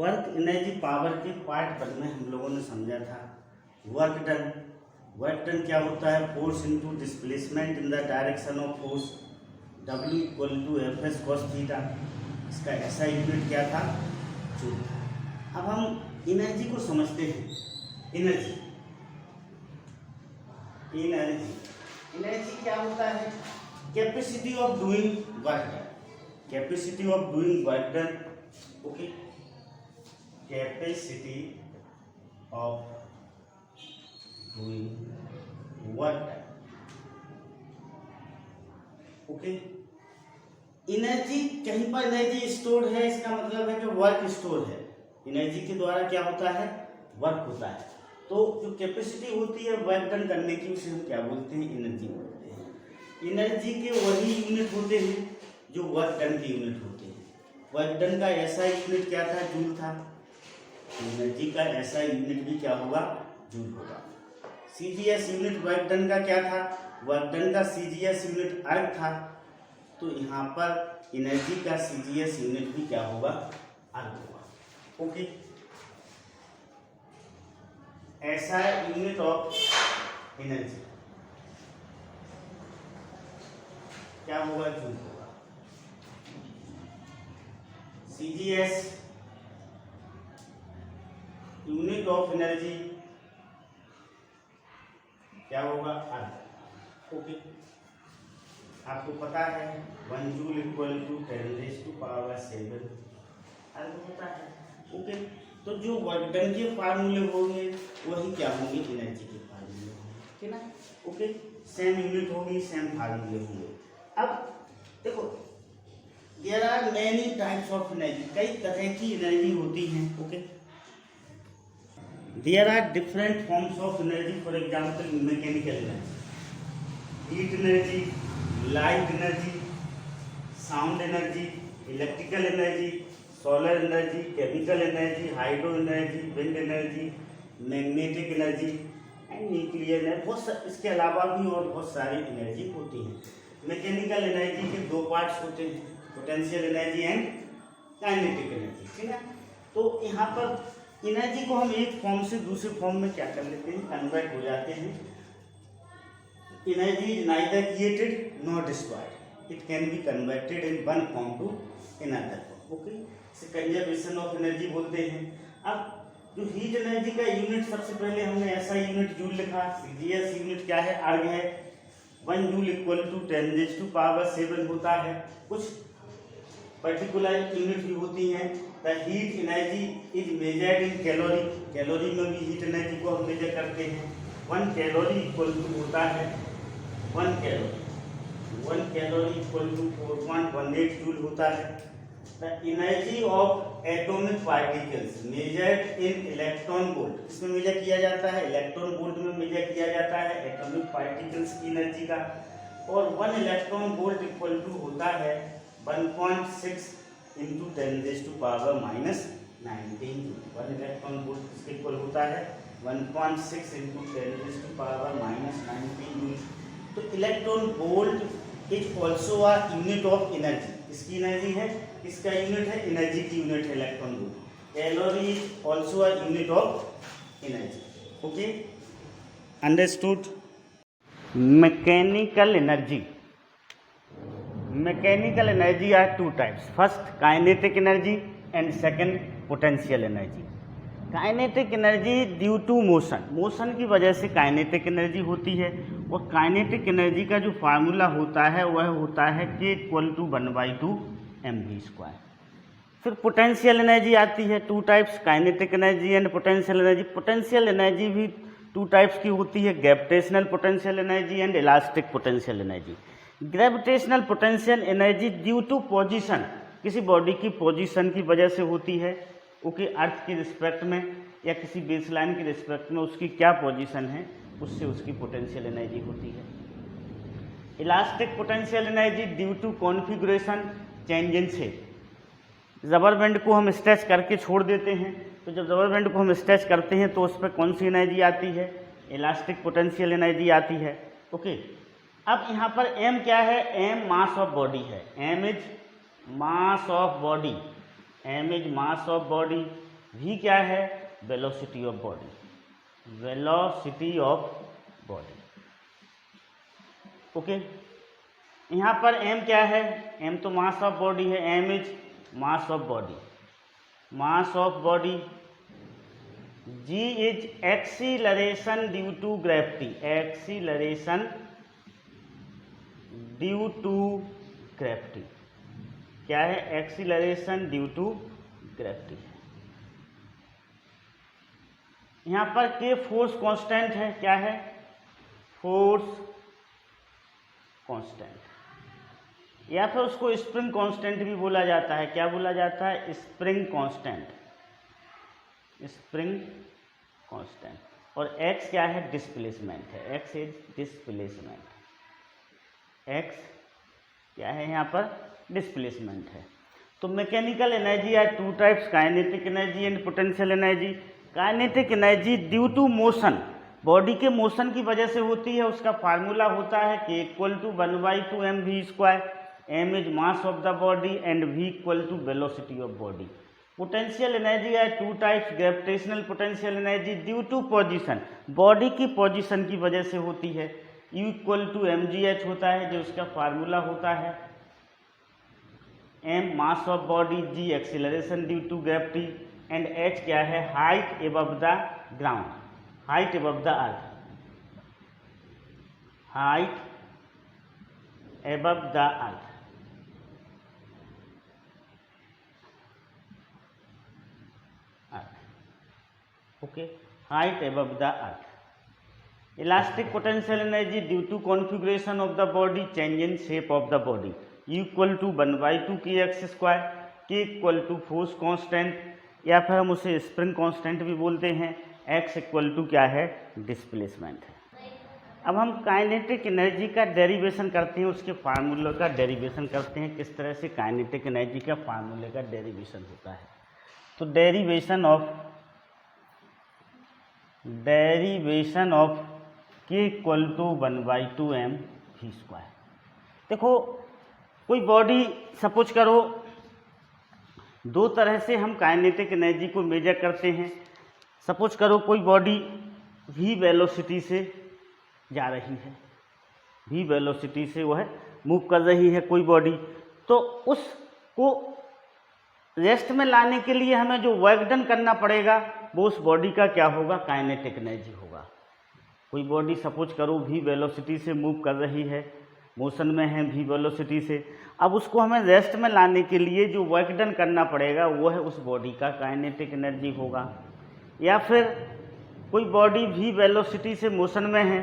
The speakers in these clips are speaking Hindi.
वर्क एनर्जी पावर के पार्ट वन में हम लोगों ने समझा था वर्क डन। वर्क डन क्या होता है? Force into displacement in the direction of force, W equal to F S cos theta. इसका ऐसा यूनिट क्या था? जूल था। अब हम एनर्जी को समझते हैं। एनर्जी एनर्जी एनर्जी क्या होता है? Capacity of doing work done. Capacity of doing work done, okay. Capacity of doing work done, okay. Energy कहीं पर एनर्जी स्टोर्ड है, इसका मतलब है कि वर्क स्टोर है। एनर्जी के द्वारा क्या होता है? वर्क होता है। तो जो कैपेसिटी होती है वर्क डन करने की, उसे हम क्या बोलते हैं? एनर्जी बोलते हैं। एनर्जी के वही यूनिट होते हैं जो वर्क डन के यूनिट होते हैं। वर्क डन का ऐसा यूनिट क्या था? जूल था। एनर्जी का ऐसा यूनिट भी क्या होगा? जूल होगा। सीजीएस यूनिट वर्क डन का क्या था? वर्क डन का सीजीएस यूनिट अर्ग था। तो यहाँ पर एनर्जी का सीजीएस यूनिट भी क्या होगा? अर्ग होगा, ओके। ऐसा यूनिट ऑफ एनर्जी क्या होगा? जूल होगा। सीजीएस यूनिट ऑफ एनर्जी क्या होगा? अर्ग, ओके। आपको पता है 1 जूल इक्वल टू 10⁻⁷ अर्ग होता है, ओके। तो जो वर्क डन के फार्मूले होंगे वही क्या होंगे? एनर्जी के फार्मूले होंगे, ठीक है ना, ओके। सेम यूनिट होगी, सेम फार्मूले होंगे। अब देखो, there are many types of energy. कई तरह की एनर्जी होती हैं, okay. There are different forms of energy. For example mechanical energy, heat energy, light energy, sound energy, electrical energy, solar energy, chemical energy, hydro energy, wind energy, magnetic energy and nuclear energy. इसके अलावा भी और बहुत सारी एनर्जी होती हैं। मैकेनिकल एनर्जी के दो पार्ट्स होते हैं, potential energy and kinetic energy, ठीक है। तो यहाँ पर एनर्जी को हम एक फॉर्म से दूसरे फॉर्म में क्या कर लेते हैं? कन्वर्ट हो जाते हैं। Energy is neither created not destroyed, it can be converted in one form to another form, okay. इसे कंजर्वेशन ऑफ एनर्जी बोलते हैं। अब जो हीट एनर्जी का यूनिट, सबसे पहले हमने ऐसा यूनिट जूल लिखा। सीजीएस यूनिट क्या है? अर्ग है। 1 जूल इक्वल टू 10⁻⁷ होता है। कुछ पर्टिकुलर यूनिट भी होती हैं। The heat energy is measured in calorie. Calorie में भी हीट एनर्जी को हम मेजर करते हैं। 1 कैलोरी इक्वल टू होता है 1 कैलोरी इक्वल टू 4.18 जूल होता है। The energy of atomic particles measured in electron volt. इसमें मेजर किया जाता है, इलेक्ट्रॉन वोल्ट में मेजर किया जाता है एटॉमिक पार्टिकल्स की एनर्जी का। और 1 इलेक्ट्रॉन वोल्ट इक्वल टू होता है 1.6 इंटू 10⁻⁻⁹ जूल। 1 इलेक्ट्रॉन वोल्ट किसके इक्वल होता है? 1.6 इंटू 10⁻⁻⁹ जूल। तो electron volt is also a unit of energy. किसकी एनर्जी है? किसका यूनिट है? एनर्जी की यूनिट है electron volt. Calorie is also a unit of energy, okay. Understood? Mechanical energy. Mechanical energy are two types. First, kinetic energy and second, potential energy. Kinetic energy due to motion. Motion की वजह से काइनेटिक एनर्जी होती है। और काइनेटिक एनर्जी का जो फार्मूला होता है वह होता है K = 1/2 mv²। फिर पोटेंशियल एनर्जी आती है। Two types, kinetic energy and potential energy. Potential energy भी टू टाइप्स की होती है, gravitational potential energy and elastic potential energy. Gravitational potential energy due to position, किसी बॉडी की पोजीशन की वजह से होती है, ओके। अर्थ के रिस्पेक्ट में या किसी बेसलाइन के रिस्पेक्ट में उसकी क्या पोजीशन है, उससे उसकी पोटेंशियल एनर्जी होती है। Elastic potential energy due to configuration change in shape. Rubber band को हम स्ट्रेच करके छोड़ देते हैं, तो जब रबर बैंड को हम स्ट्रेच करते हैं तो उस पर कौन सी एनर्जी आती है? इलास्टिक पोटेंशियल एनर्जी आती है, ओके। अब यहाँ पर m क्या है? m मास ऑफ बॉडी है। m is mass of body, m is mass of body v क्या है, velocity of body, velocity of body. Okay, यहाँ पर m क्या है, m तो मास ऑफ बॉडी है, m is mass of body, mass of body. g is acceleration due to gravity, acceleration due to gravity. क्या है, एक्सीलरेशन ड्यू टू ग्रेविटी। यहाँ पर k फोर्स कांस्टेंट है, क्या है, फोर्स कांस्टेंट, या फिर उसको स्प्रिंग कांस्टेंट भी बोला जाता है। क्या बोला जाता है, स्प्रिंग कांस्टेंट, स्प्रिंग कांस्टेंट। और x क्या है, डिस्प्लेसमेंट है, x इज डिस्प्लेसमेंट, x क्या है यहाँ पर, डिस्प्लेसमेंट है। तो mechanical energy are two types, kinetic energy and potential energy. Kinetic energy due to motion, body के मोशन की वजह से होती है, उसका फार्मूला होता है k equal to 1/2 mv², m is mass of the body and v equal to velocity of body. Potential energy are two types, gravitational potential energy due to position, body की पोजीशन की वजह से होती है, u इक्वल टू mgh होता है, जो उसका फार्मूला होता है, m mass of body, g acceleration due to gravity and h क्या है, height above the ground, height above the earth, height above the earth. Okay, height above the earth. Elastic potential energy due to configuration of the body, change in shape of the body, u equal to 1/2 kx², k equal to force constant, या फिर हम उसे स्प्रिंग कांस्टेंट भी बोलते हैं, x इक्वल टू क्या है, डिस्प्लेसमेंट है। अब हम काइनेटिक एनर्जी का डेरिवेशन करते हैं, उसके फार्मूले का डेरिवेशन करते हैं, किस तरह से काइनेटिक एनर्जी का फार्मूले का डेरिवेशन होता है। तो derivation of k equal to 1/2 mv²। देखो, कोई बॉडी, सपोज करो, दो तरह से हम काइनेटिक एनर्जी को मेजर करते हैं। सपोज करो कोई बॉडी v वेलोसिटी से जा रही है, v वेलोसिटी से वह मूव कर रही है कोई बॉडी, तो उसको रेस्ट में लाने के लिए हमें जो वर्क डन करना पड़ेगा वो उस बॉडी का क्या होगा, काइनेटिक एनर्जी होगा। कोई बॉडी सपोज करो v वेलोसिटी से मूव कर रही है, मोशन में है v वेलोसिटी से, अब उसको हमें रेस्ट में लाने के लिए जो वर्क डन करना पड़ेगा वो है उस बॉडी का काइनेटिक एनर्जी होगा। या फिर कोई बॉडी v वेलोसिटी से मोशन में है,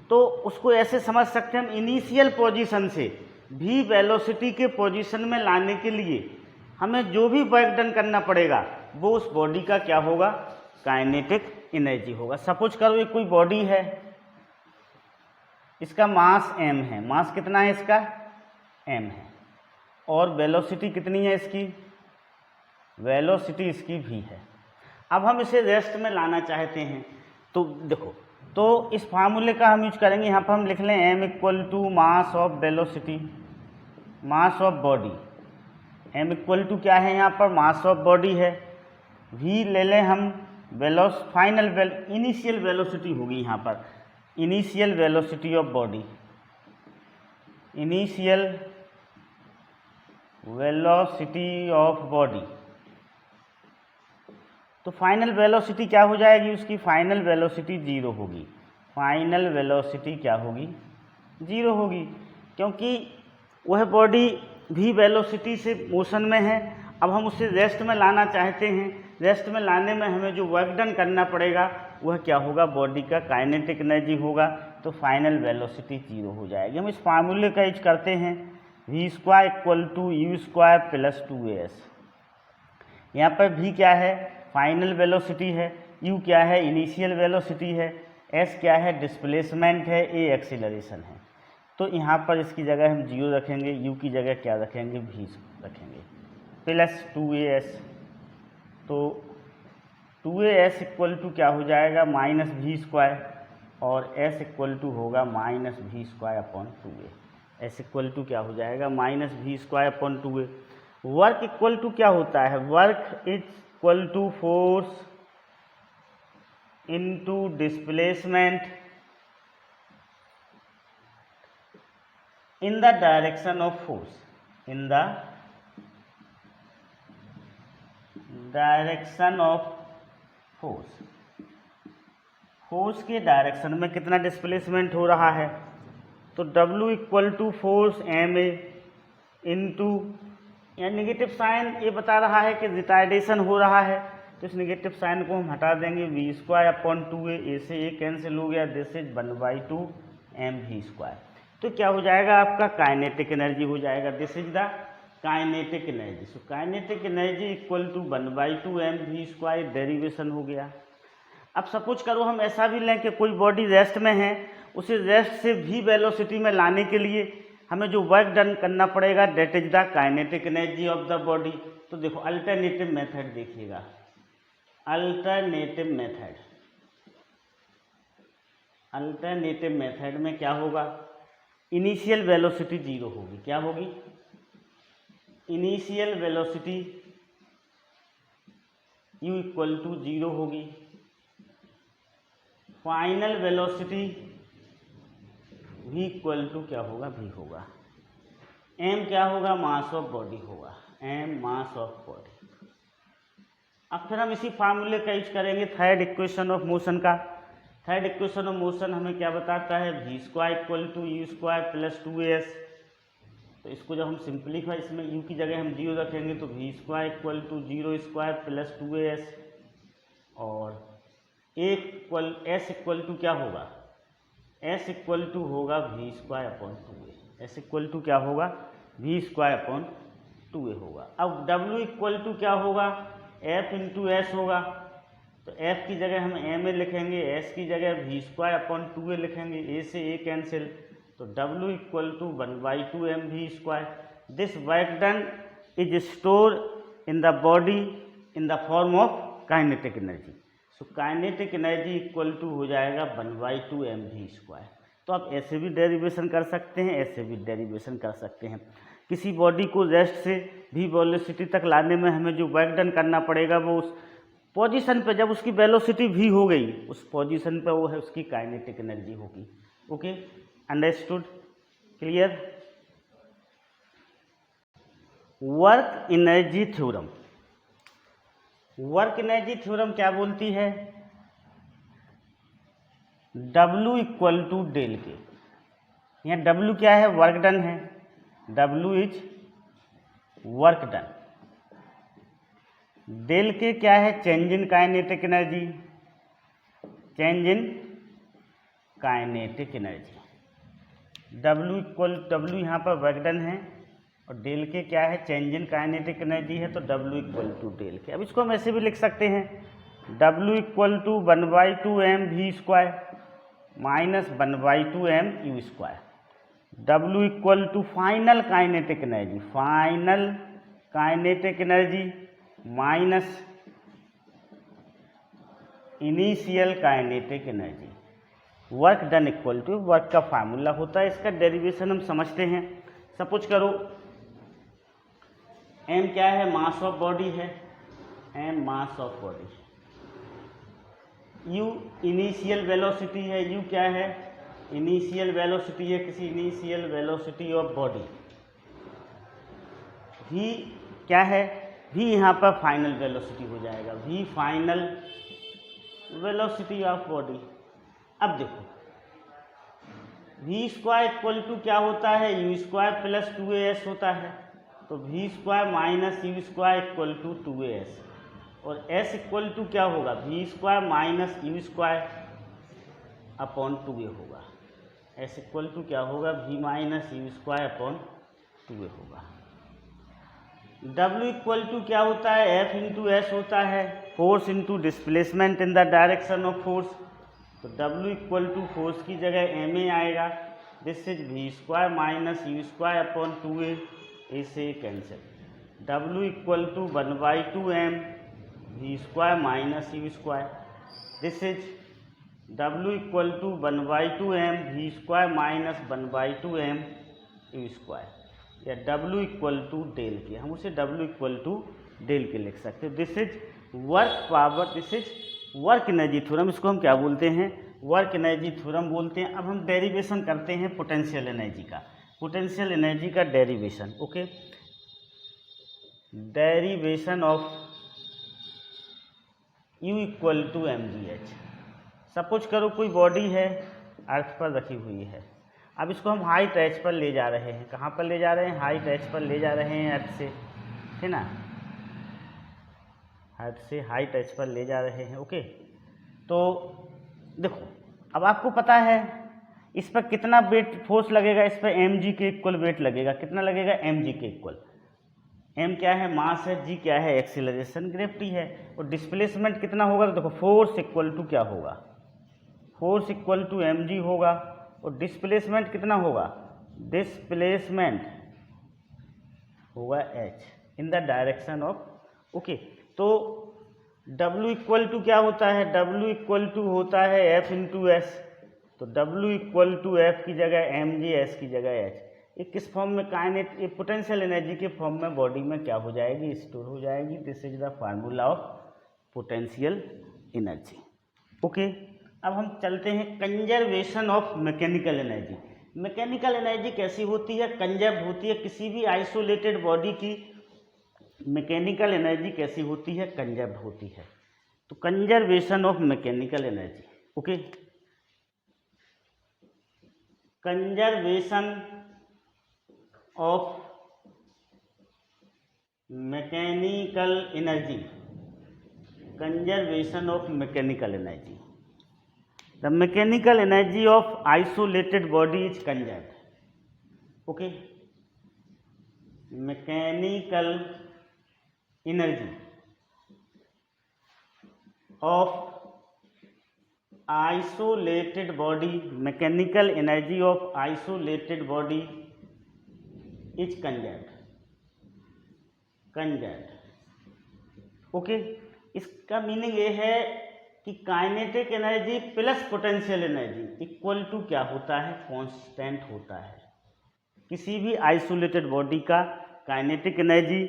तो उसको ऐसे समझ सकते हैं हम, इनिशियल पोजीशन से v वेलोसिटी के पोजीशन में लाने के लिए हमें जो भी वर्क डन करना पड़ेगा वो उस बॉडी का क्या होगा, काइनेटिक एनर्जी होगा। सपोज करो ये कोई बॉडी है, इसका मास m है, मास कितना है इसका, m है, और वेलोसिटी कितनी है इसकी, वेलोसिटी इसकी v है। अब हम इसे रेस्ट में लाना चाहते हैं, तो देखो, तो इस फार्मूले का हम यूज करेंगे। यहाँ पर हम लिख लें m equal to mass of velocity, mass of body, m equal to क्या है, यहाँ पर मास ऑफ बॉडी है, v ले लें हम इनिशियल वेलोसिटी होगी यहाँ पर, initial velocity of body, initial velocity of body. तो फाइनल वेलोसिटी क्या हो जाएगी उसकी, फाइनल वेलोसिटी 0 होगी, फाइनल वेलोसिटी क्या होगी, 0 होगी, क्योंकि वह बॉडी v वेलोसिटी से मोशन में है। अब हम उसे रेस्ट में लाना चाहते हैं, रेस्ट में लाने में हमें जो वर्क डन करना पड़ेगा वह क्या होगा, बॉडी का काइनेटिक एनर्जी होगा, तो फाइनल वेलोसिटी 0 हो जाएगी। हम इस फार्मूले का यूज करते हैं, v² equal to u² plus 2as। यहाँ पर v क्या है, फाइनल वेलोसिटी है, u क्या है, इनिशियल वेलोसिटी है, s क्या है, डिस्प्लेसमेंट है, a एक्सीलरेशन है। तो यहाँ पर इसकी जगह हम 0 रखेंगे, u की जगह क्या रखेंगे, v रखेंगे, प्लस 2as। तो 2as इक्वल टू क्या हो जाएगा, माइनस v², और s इक्वल टू होगा minus v²/2a। s equal to क्या हो जाएगा, minus v²/2a। Work equal to क्या होता है, work is equal to force into displacement in the direction of force, in the direction of force, force के डायरेक्शन में कितना डिस्प्लेसमेंट हो रहा है। तो W equal to force M A into, या नेगेटिव साइन ये बता रहा है कि रिटार्डेशन हो रहा है, तो इस नेगेटिव साइन को हम हटा देंगे। वी स्क्वायर अपॉन 2a, ए से ए कैंसिल हो गया, दिस इज 1/2 mv²। तो क्या हो जाएगा आपका काइनेटिक एनर्जी हो जाएगा। This is the kinetic energy. So kinetic energy equal to 1/2 mv², derivation हो गया। अब सपोज करो हम ऐसा भी लें कि कोई बॉडी रेस्ट में है, उसे रेस्ट से भी वेलोसिटी में लाने के लिए हमें जो वर्क डन करना पड़ेगा, that is the kinetic energy of the body. तो देखो अल्टरनेटिव मेथड देखिएगा, अल्टरनेटिव मेथड में क्या होगा, इनिशियल वेलोसिटी 0 होगी। क्या होगी, initial velocity u equal to 0 होगी। Final velocity v equal to क्या होगा, v होगा। m क्या होगा, मास ऑफ बॉडी होगा, m मास ऑफ बॉडी। अब फिर हम इसी फार्मूले का यूज करेंगे थर्ड इक्वेशन ऑफ मोशन का। थर्ड इक्वेशन ऑफ मोशन हमें क्या बताता है, v² equal to u² plus 2as। तो इसको जब हम सिंप्लीफाई, इसमें u की जगह हम 0 रखेंगे, तो v² equal to 0² plus 2as, और s इक्वल टू क्या होगा, s इक्वल टू होगा v² upon 2a। s equal to क्या होगा, v² अपॉन 2a होगा। अब w इक्वल टू क्या होगा, f इंटू एस होगा। तो f की जगह हम ma लिखेंगे, s की जगह v² अपॉन 2a लिखेंगे, a से a कैंसिल, तो w equal to 1/2 mv²। This work done is store in the body in the form of kinetic energy. So kinetic energy equal to हो जाएगा 1/2 mv²। तो आप ऐसे भी डेरिवेशन कर सकते हैं, ऐसे भी डेरिवेशन कर सकते हैं। किसी बॉडी को रेस्ट से भी वेलोसिटी तक लाने में हमें जो वर्क डन करना पड़ेगा, वो उस पोजीशन पे जब उसकी वेलोसिटी भी हो गई, उस पोजीशन पे वो है उसकी काइनेटिक एनर्जी होगी। Okay, understood, clear. Work energy theorem, work energy theorem क्या बोलती है, W इक्वल टू डेल के। यहाँ W क्या है, वर्क डन है, W is work done. Del के क्या है, change in kinetic energy, change in kinetic energy. W यहाँ पर वर्क डन है, और डेल के क्या है, चेंज इन काइनेटिक एनर्जी है, तो W इक्वल टू डेल के। अब इसको हम ऐसे भी लिख सकते हैं, W equal to 1/2 mv² minus 1/2 mu²। W equal to final kinetic energy, final kinetic energy minus initial kinetic energy. Work done equal to work का फार्मूला होता है, इसका डेरिवेशन हम समझते हैं। सपोज करो m क्या है, मास ऑफ बॉडी है, m mass of body, u initial velocity है, u क्या है, इनिशियल वेलोसिटी है किसी initial velocity of body, v क्या है, v यहाँ पर फाइनल वेलोसिटी हो जाएगा, v final velocity of body. अब देखो v² इक्वल टू क्या होता है, u² प्लस 2as होता है, तो v² minus u² equal to 2as, और s इक्वल टू क्या होगा, v² minus u² upon 2a होगा। s इक्वल टू क्या होगा, v minus u² upon 2a होगा। W इक्वल टू क्या होता है, F इंटू एस होता है, force into displacement in the direction of force. तो W इक्वल टू फोर्स की जगह ma आएगा, this is v² minus u² upon 2a, a से cancel. W equal to 1/2 m v² minus u², this is W equal to 1/2 m v² minus 1/2 m u², या W इक्वल टू डेल के, हम उसे W इक्वल टू डेल के लिख सकते हैं। This is work power, this is work energy theorem, इसको हम क्या बोलते हैं, वर्क एनर्जी थ्योरम बोलते हैं। अब हम डेरिवेशन करते हैं पोटेंशियल एनर्जी का, पोटेंशियल एनर्जी का derivation. Okay, derivation of U equal to mgh। Suppose करो कोई बॉडी है, अर्थ पर रखी हुई है, अब इसको हम हाइट एच पर ले जा रहे हैं। कहाँ पर ले जा रहे हैं, हाइट एच पर ले जा रहे हैं, अर्थ से, है ना, अर्थ से हाइट एच पर ले जा रहे हैं। ओके, तो देखो अब आपको पता है इस पर कितना वेट फोर्स लगेगा, इस पर mg के इक्वल वेट लगेगा। कितना लगेगा, mg के इक्वल। m क्या है, मास है, g क्या है, एक्सीलरेशन, ग्रेविटी है। और डिस्प्लेसमेंट कितना होगा, तो देखो फोर्स इक्वल टू क्या होगा, फोर्स इक्वल टू mg होगा। और डिस्प्लेसमेंट कितना होगा, डिस्प्लेसमेंट होगा h in the direction of. Okay, तो W इक्वल टू क्या होता है, W इक्वल टू होता है F इंटू एस। तो W इक्वल टू एफ की जगह mg, s की जगह h। ये किस फॉर्म में, काइनेट, ये पोटेंशियल एनर्जी के फॉर्म में बॉडी में क्या हो जाएगी, स्टोर हो जाएगी। This is the formula of potential energy. Okay, अब हम चलते हैं conservation of mechanical energy. Mechanical energy कैसी होती है, कंजर्व होती है। किसी भी आइसोलेटेड बॉडी की मैकेनिकल एनर्जी कैसी होती है, कंजर्व होती है। तो conservation of mechanical energy. Okay, conservation of mechanical energy, conservation of mechanical energy. The mechanical energy of isolated body is conserved. Okay, mechanical energy of isolated body, mechanical energy of isolated body is conserved, conserved. Okay, इसका मीनिंग ये है कि kinetic energy plus potential energy equal to क्या होता है, कांस्टेंट होता है। किसी भी आइसोलेटेड बॉडी का kinetic energy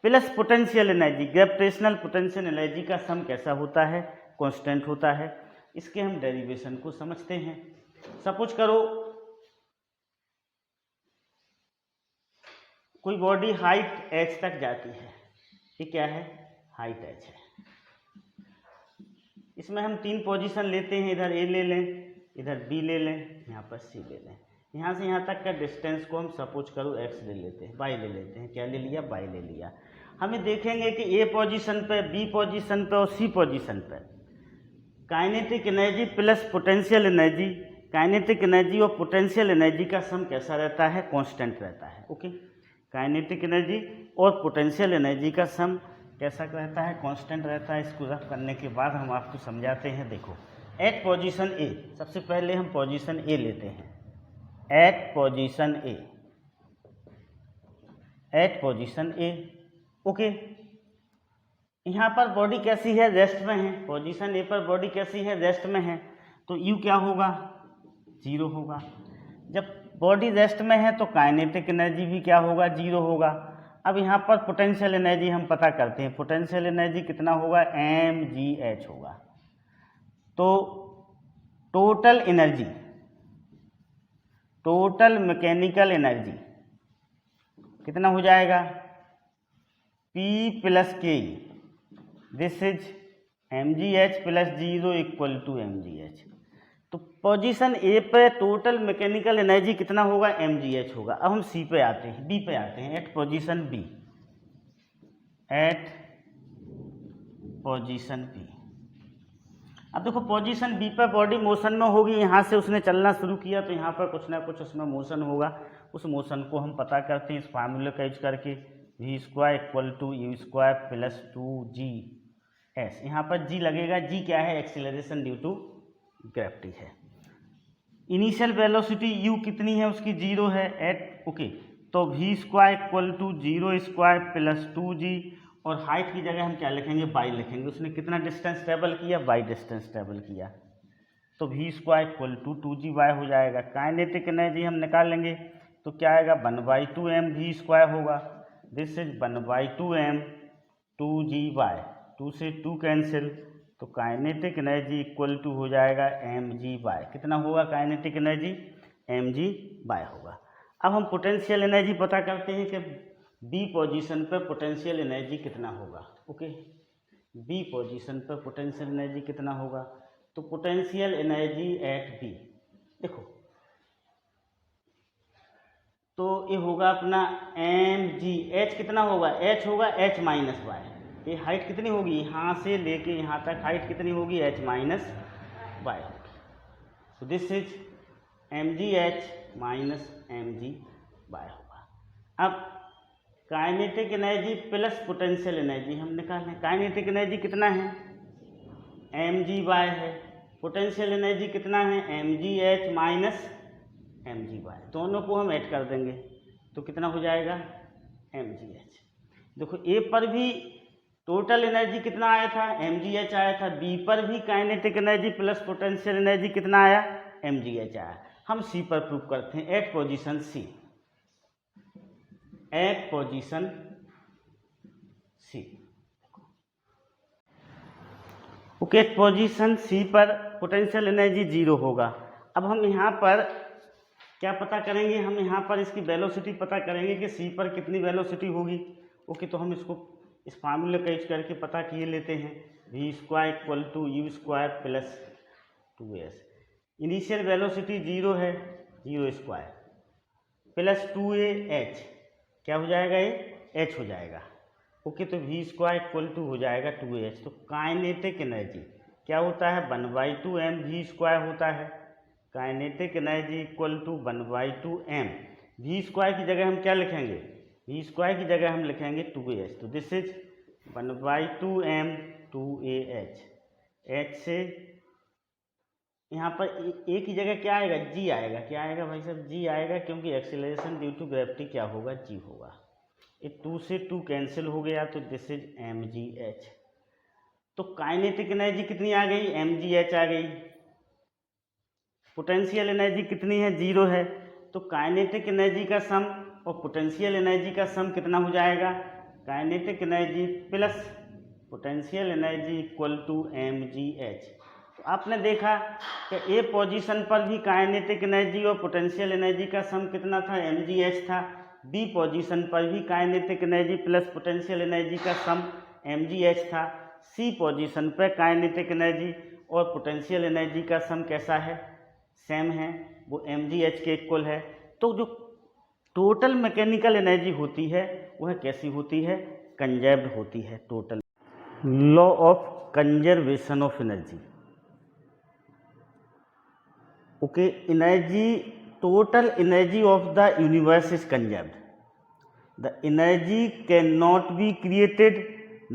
plus potential energy, gravitational potential energy का सम कैसा होता है, कांस्टेंट होता है। इसके हम डेरिवेशन को समझते हैं। सपोज करो कोई बॉडी हाइट h तक जाती है, ये क्या है, हाइट h है। इसमें हम 3 पोजीशन लेते हैं, इधर A ले लें, इधर B ले लें, यहाँ पर C ले लें। यहाँ से यहाँ तक का डिस्टेंस को हम सपोज करो x ले लेते हैं, y ले लेते हैं। क्या ले लिया, y ले लिया। हमें देखेंगे कि A पोजीशन पे, B पोजीशन पे और C पोजीशन पे kinetic energy plus potential energy, kinetic energy और पोटेंशियल एनर्जी का सम कैसा रहता है, कांस्टेंट रहता है। ओके, काइनेटिक एनर्जी और पोटेंशियल एनर्जी का सम कैसा रहता है, कांस्टेंट रहता है। इसको रफ करने के बाद हम आपको समझाते हैं। देखो, एट पोजीशन ए, सबसे पहले हम पोजीशन ए लेते हैं। At position A, eight position A. Okay, यहाँ पर बॉडी कैसी है, रेस्ट में है। पोजीशन ए पर बॉडी कैसी है, रेस्ट में है। तो यू क्या होगा, 0 होगा। जब बॉडी रेस्ट में है तो काइनेटिक एनर्जी भी क्या होगा, 0 होगा। अब यहाँ पर पोटेंशियल एनर्जी हम पता करते हैं। पोटेंशियल एनर्जी कितना होगा, mgh होगा। तो total energy, total mechanical energy कितना हो जाएगा, P + K, this is mgh + 0 equal to mgh। तो पोजीशन ए पे टोटल मैकेनिकल एनर्जी कितना होगा, mgh होगा। अब हम सी पे आते हैं, बी पे आते हैं। At position B, at position B. अब देखो पोजीशन बी पर बॉडी मोशन में होगी। यहाँ से उसने चलना शुरू किया तो यहाँ पर कुछ ना कुछ उसमें मोशन होगा। उस मोशन को हम पता करते हैं इस फार्मूले का यूज करके, v² = u² + 2gs। यहाँ पर g लगेगा। g क्या है, एक्सीलरेशन ड्यू टू ग्रेविटी है। इनिशियल वेलोसिटी u कितनी है, उसकी 0 है। एट ओके, तो v² = 0² + 2g। और हाइट की जगह हम क्या लिखेंगे, y लिखेंगे। उसने कितना डिस्टेंस ट्रेवल किया, y डिस्टेंस ट्रेवल किया। तो v² = 2gy हो जाएगा। काइनेटिक एनर्जी हम निकालेंगे तो क्या आएगा, 1/2m v² होगा। This is 1/2m 2gy। 2 से 2 कैंसिल, तो काइनेटिक एनर्जी इक्वल टू हो जाएगा mg/। कितना होगा काइनेटिक एनर्जी? mg/। होगा। अब हम पोटेंशियल एनर्जी पता करते हैं कि बी पोजीशन पर पोटेंशियल एनर्जी कितना होगा। ओके, बी पोजीशन पर पोटेंशियल एनर्जी कितना होगा? तो पोटेंशियल एनर्जी एट बी, देखो तो ये होगा अपना mg। h कितना होगा? h होगा h माइनस वाई। ये हाइट कितनी होगी? यहाँ से लेके यहाँ तक हाइट कितनी होगी? h माइनस वाई होगी। तो this is mgh minus mg/। होगा। अब kinetic energy plus potential energy हम निकालें। काइनेटिक एनर्जी कितना है? mg/। है। पोटेंशियल एनर्जी कितना है? mgh minus mg/। दोनों को हम ऐड कर देंगे तो कितना हो जाएगा? mgh। देखो ए पर भी टोटल एनर्जी कितना आया था? mgh आया था। बी पर भी kinetic energy plus potential energy कितना आया? mgh आया। हम सी पर प्रूव करते हैं at position C. Eight position C, okay, position सी पर पोटेंशियल एनर्जी 0 होगा। अब हम यहाँ पर क्या पता करेंगे? हम यहाँ पर इसकी वेलोसिटी पता करेंगे कि सी पर कितनी वेलोसिटी होगी। ओके, तो हम इसको इस फार्मूले का यूज करके पता किए लेते हैं। v² equal to u² plus 2s। Initial velocity 0 है, 0² प्लस 2ah, क्या हो जाएगा? ये h हो जाएगा। ओके, तो v² इक्वल टू हो जाएगा 2h। तो काइनेटिक एनर्जी क्या होता है? 1/2 mv² होता है। Kinetic energy equal to 1/2 m। v² की जगह हम क्या लिखेंगे? v² की जगह हम लिखेंगे 2h। तो this is 1/2 m 2ah। h से यहाँ पर ए की जगह क्या आएगा? g आएगा। क्या आएगा भाई साहब? g आएगा, क्योंकि एक्सीलरेशन ड्यू टू ग्रेविटी क्या होगा? g होगा। ये 2 से 2 कैंसिल हो गया, तो दिस इज mgh। तो काइनेटिक एनर्जी कितनी आ गई? mgh आ गई। पोटेंशियल एनर्जी कितनी है? 0 है। तो काइनेटिक एनर्जी का सम और पोटेंशियल एनर्जी का सम कितना हो जाएगा? Kinetic energy plus potential energy equal to mgh। तो आपने देखा कि ए पोजीशन पर भी काइनेटिक एनर्जी और पोटेंशियल एनर्जी का सम कितना था? mgh था। बी पोजीशन पर भी kinetic energy plus potential energy का सम mgh था। सी पोजीशन पर काइनेटिक एनर्जी और पोटेंशियल एनर्जी का सम कैसा है? सेम है, वो mgh के इक्वल है। तो जो टोटल मैकेनिकल एनर्जी होती है वह कैसी होती है? कंजर्व्ड होती है। Total law of conservation of energy. Okay, energy, total energy of the universe is conserved. The energy cannot be created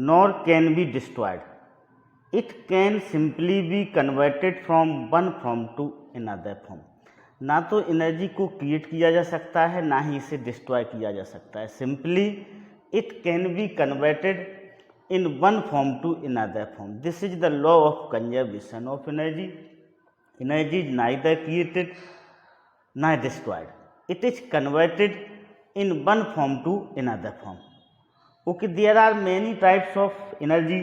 nor can be destroyed. It can simply be converted from one form to another form. ना तो एनर्जी को क्रिएट किया जा सकता है, ना ही इसे डिस्ट्रॉय किया जा सकता है। Simply it can be converted in one form to another form. This is the law of conservation of energy. Energy is neither created nor destroyed. It is converted in one form to another form. Okay, there are many types of energy: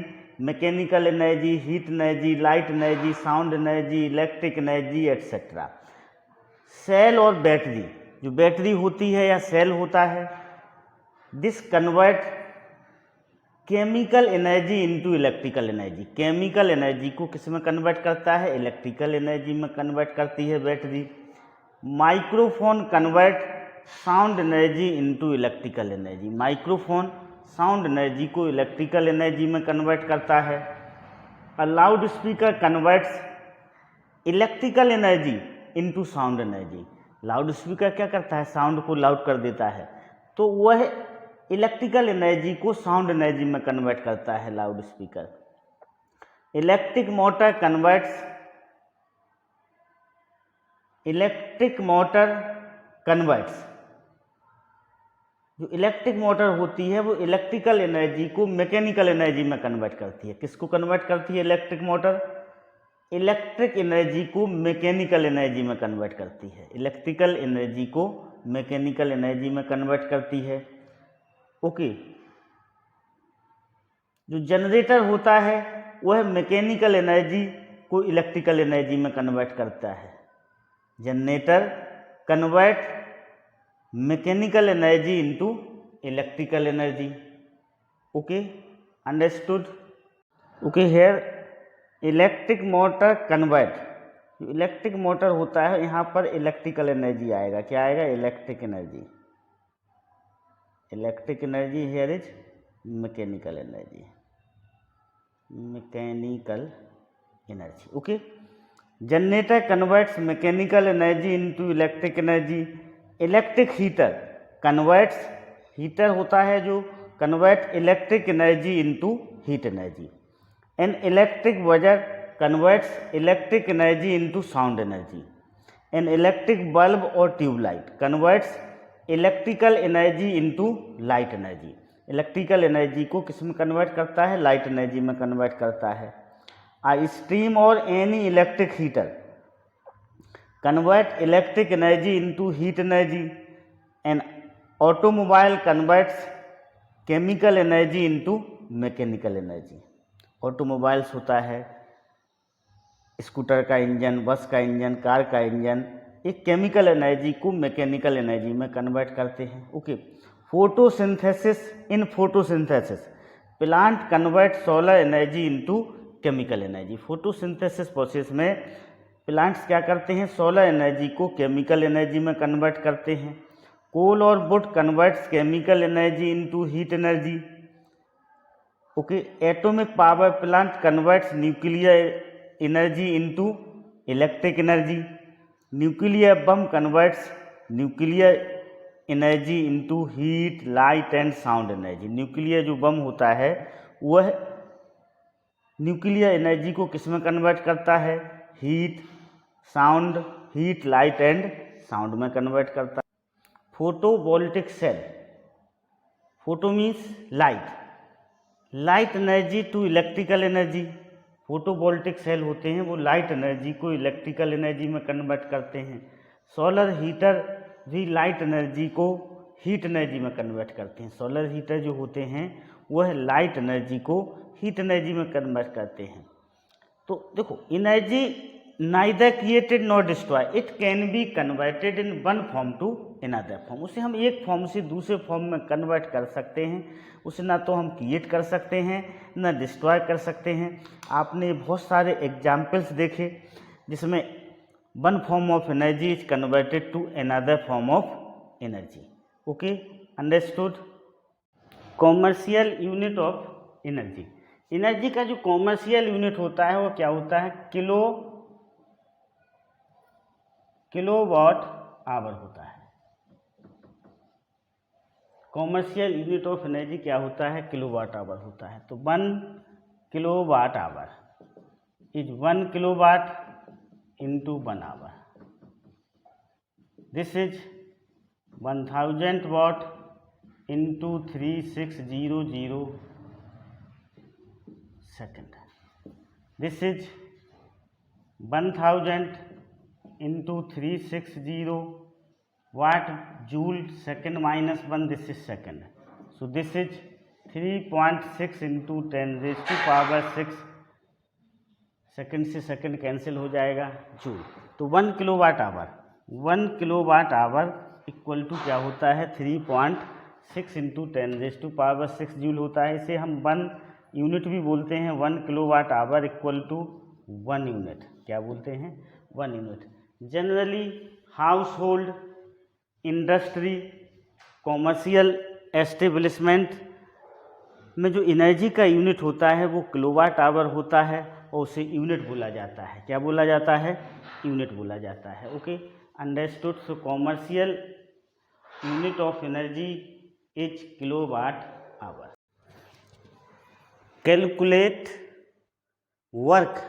mechanical energy, heat energy, light energy, sound energy, electric energy, etc. Cell और बैटरी, जो बैटरी होती है या सेल होता है, this convert chemical energy into electrical energy. Chemical energy को किस में कन्वर्ट करता है? इलेक्ट्रिकल एनर्जी में कन्वर्ट करती है battery. Microphone convert sound energy into electrical energy. Microphone sound energy को इलेक्ट्रिकल एनर्जी में कन्वर्ट करता है। A loud speaker converts electrical energy into sound energy. Loud speaker क्या करता है? साउंड को लाउड कर देता है, तो वह इलेक्ट्रिकल एनर्जी को साउंड एनर्जी में कन्वर्ट करता है loud speaker. Electric motor converts जो इलेक्ट्रिक मोटर होती है वो इलेक्ट्रिकल एनर्जी को मैकेनिकल एनर्जी में कन्वर्ट करती है। किसको कन्वर्ट करती है इलेक्ट्रिक मोटर? इलेक्ट्रिक एनर्जी को मैकेनिकल एनर्जी में कन्वर्ट करती है। इलेक्ट्रिकल एनर्जी को मैकेनिकल एनर्जी में कन्वर्ट करती है। ओके, जो जनरेटर होता है वह मैकेनिकल एनर्जी को इलेक्ट्रिकल एनर्जी में कन्वर्ट करता है। Generator convert mechanical energy into electrical energy. Okay, understood. Okay, here electric motor convert, जो इलेक्ट्रिक मोटर होता है यहाँ पर इलेक्ट्रिकल एनर्जी आएगा। क्या आएगा? Electric energy. Electric energy here is mechanical energy, mechanical energy. Okay, generator converts mechanical energy into electric energy. Electric heater converts, heater होता है जो convert electric energy into heat energy. An electric buzzer converts electric energy into sound energy. An electric bulb और tube light converts electrical energy into light energy. Electrical energy को किस में कन्वर्ट करता है? लाइट एनर्जी में कन्वर्ट करता है। आ स्टीम और any electric heater convert electric energy into heat energy. An automobile converts chemical energy into mechanical energy. Automobiles होता है स्कूटर का इंजन, बस का इंजन, कार का इंजन, एक केमिकल एनर्जी को मैकेनिकल एनर्जी में कन्वर्ट करते हैं। Okay, photosynthesis, in photosynthesis plant convert solar energy into chemical energy. Photosynthesis process में प्लांट्स क्या करते हैं? सोलर एनर्जी को केमिकल एनर्जी में कन्वर्ट करते हैं। कोल और would converts chemical energy into heat energy. Okay, atomic power plant converts nuclear energy into electric energy. Nuclear bomb converts nuclear energy into heat, light and sound energy. Nuclear जो बम होता है वह न्यूक्लियर एनर्जी को किस में कन्वर्ट करता है? Heat, sound, heat, light and sound में कन्वर्ट करता है। Photovoltaic cell, photo means light, light energy to electrical energy. Photovoltaic cell होते हैं वो लाइट एनर्जी को इलेक्ट्रिकल एनर्जी में कन्वर्ट करते हैं। सोलर हीटर भी लाइट एनर्जी को हीट एनर्जी में कन्वर्ट करते हैं। सोलर हीटर जो होते हैं वह लाइट एनर्जी को हीट एनर्जी में कन्वर्ट करते हैं। तो देखो, energy neither created nor destroy, it can be converted in one form to another form. उसे हम एक फॉर्म से दूसरे फॉर्म में कन्वर्ट कर सकते हैं। उसे ना तो हम क्रिएट कर सकते हैं ना डिस्ट्रॉय कर सकते हैं। आपने बहुत सारे एग्जाम्पल्स देखे जिसमें one form of energy is converted to another form of energy. Okay, understood. Commercial unit of energy, energy का जो कॉमर्शियल यूनिट होता है वो क्या होता है? किलोवाट आवर होता है। कॉमर्शियल यूनिट ऑफ एनर्जी क्या होता है? किलोवाट आवर होता है। तो 1 kilowatt hour is 1 kilowatt into 1 hour. This is 1000 watt into 3600 second. This is 1000 into 360 watt joule second minus 1, this is second. So this is 3.6 into 10 raised to power 6, second से सेकेंड कैंसिल हो जाएगा, जूल। तो 1 kilowatt hour, 1 kilowatt hour equal to क्या होता है? 3.6 into 10 raise to power 6 joule होता है। इसे हम 1 यूनिट भी बोलते हैं। 1 kilowatt hour equal to 1 unit. क्या बोलते हैं? 1 unit. Generally household, industry, commercial establishment में जो एनर्जी का यूनिट होता है वो किलोवाट आवर होता है और उसे यूनिट बोला जाता है। क्या बोला जाता है? यूनिट बोला जाता है। Okay, understood. So commercial unit of energy is kilowatt hour. Calculate work